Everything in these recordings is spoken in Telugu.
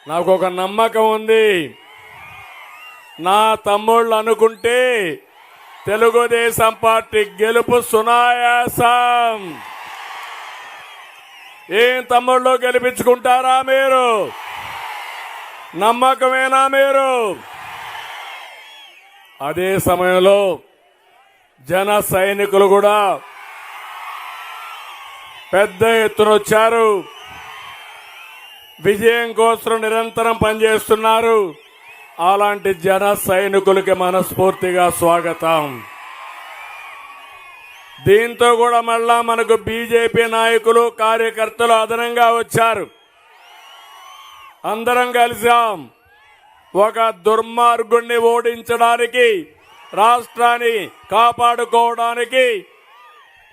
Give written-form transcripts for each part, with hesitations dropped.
నాకు ఒక నమ్మకం ఉంది. నా తమ్ముళ్ళు అనుకుంటే తెలుగుదేశం పార్టీ గెలుపు సునాయాసం. ఏం తమ్ముళ్ళు గెలిపించుకుంటారా మీరు? నమ్మకమేనా మీరు? అదే సమయంలో జన సైనికులు కూడా పెద్ద ఎత్తున వచ్చారు. విజయం కోసం నిరంతరం పనిచేస్తున్నారు. అలాంటి జన సైనికులకి మనస్ఫూర్తిగా స్వాగతం. దీంతో కూడా మళ్ళా మనకు బీజేపీ నాయకులు కార్యకర్తలు అదనంగా వచ్చారు. అందరం కలిసాం. ఒక దుర్మార్గుణ్ణి ఓడించడానికి, రాష్ట్రాన్ని కాపాడుకోవడానికి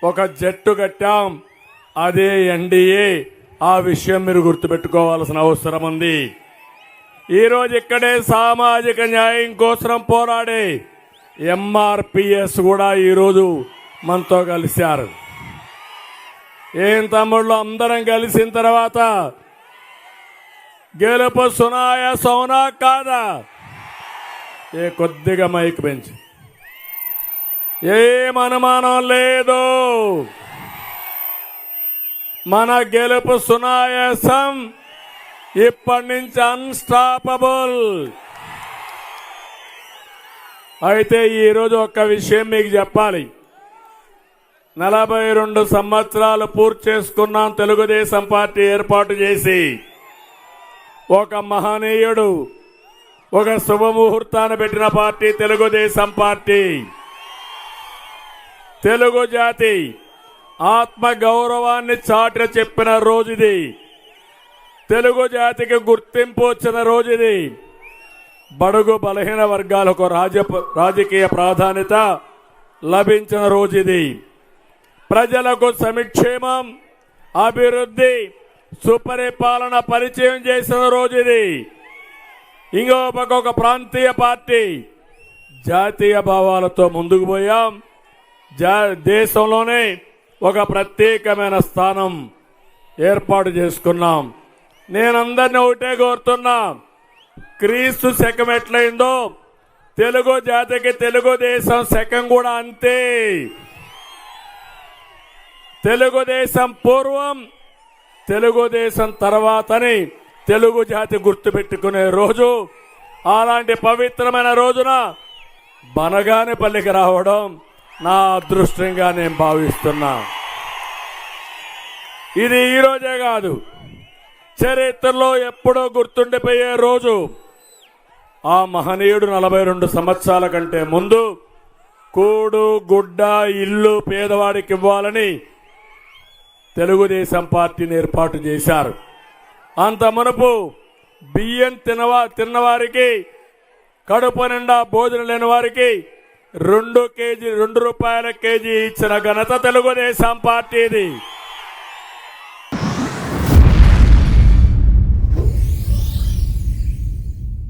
ఒక జట్టు కట్టాం. అదే ఎన్డీఏ. ఆ విషయం మీరు గుర్తుపెట్టుకోవాల్సిన అవసరం ఉంది. ఈరోజు ఇక్కడే సామాజిక న్యాయం కోసం పోరాడే ఎంఆర్పిఎస్ కూడా ఈరోజు మనతో కలిశారు. ఏం తమ్ముళ్ళు, అందరం కలిసిన తర్వాత గెలుపు సునాయాసమా కాదా? కొద్దిగా మైక్ పెంచి. ఏం అనుమానం లేదు, మన గెలుపు సునాయాసం. ఇప్పటి నుంచి అన్స్టాపబుల్. అయితే ఈరోజు ఒక్క విషయం మీకు చెప్పాలి. 42 సంవత్సరాలు పూర్తి చేసుకున్నాం తెలుగుదేశం పార్టీ ఏర్పాటు చేసి. ఒక మహనీయుడు, ఒక శుభముహూర్తాన్ని పెట్టిన పార్టీ తెలుగుదేశం పార్టీ. తెలుగు జాతి ఆత్మ గౌరవాన్ని చాటి చెప్పిన రోజుది. తెలుగు జాతికి గుర్తింపు వచ్చిన రోజుది. బడుగు బలహీన వర్గాలకు రాజకీయ ప్రాధాన్యత లభించిన రోజుది. ప్రజలకు సంక్షేమం, అభివృద్ధి, సుపరిపాలన పరిచయం చేసిన రోజుది. ఇంకో పక్క ఒక ప్రాంతీయ పార్టీ జాతీయ భావాలతో ముందుకు పోయాం. దేశంలోనే ఒక ప్రత్యేకమైన స్థానం ఏర్పాటు చేసుకున్నాం. నేనందరినీ ఒకటే కోరుతున్నా, క్రీస్తు శకం ఎట్లయిందో తెలుగు జాతికి తెలుగుదేశం శకం కూడా అంతే. తెలుగుదేశం పూర్వం, తెలుగుదేశం తర్వాతని తెలుగు జాతి గుర్తుపెట్టుకునే రోజు. అలాంటి పవిత్రమైన రోజున బనగానేపల్లికి రావడం నా అదృష్టంగా నేను భావిస్తున్నా. ఇది ఈ రోజే కాదు, చరిత్రలో ఎప్పుడో గుర్తుండిపోయే రోజు. ఆ మహనీయుడు 42 సంవత్సరాల కంటే ముందు కూడు గుడ్డ ఇల్లు పేదవాడికి ఇవ్వాలని తెలుగుదేశం పార్టీని ఏర్పాటు చేశారు. అంత మునుపు బియ్యం తిన్నవారికి, కడుపు నిండా భోజనం లేని వారికి 2 రూపాయల కేజీ ఇచ్చిన ఘనత తెలుగుదేశం పార్టీది.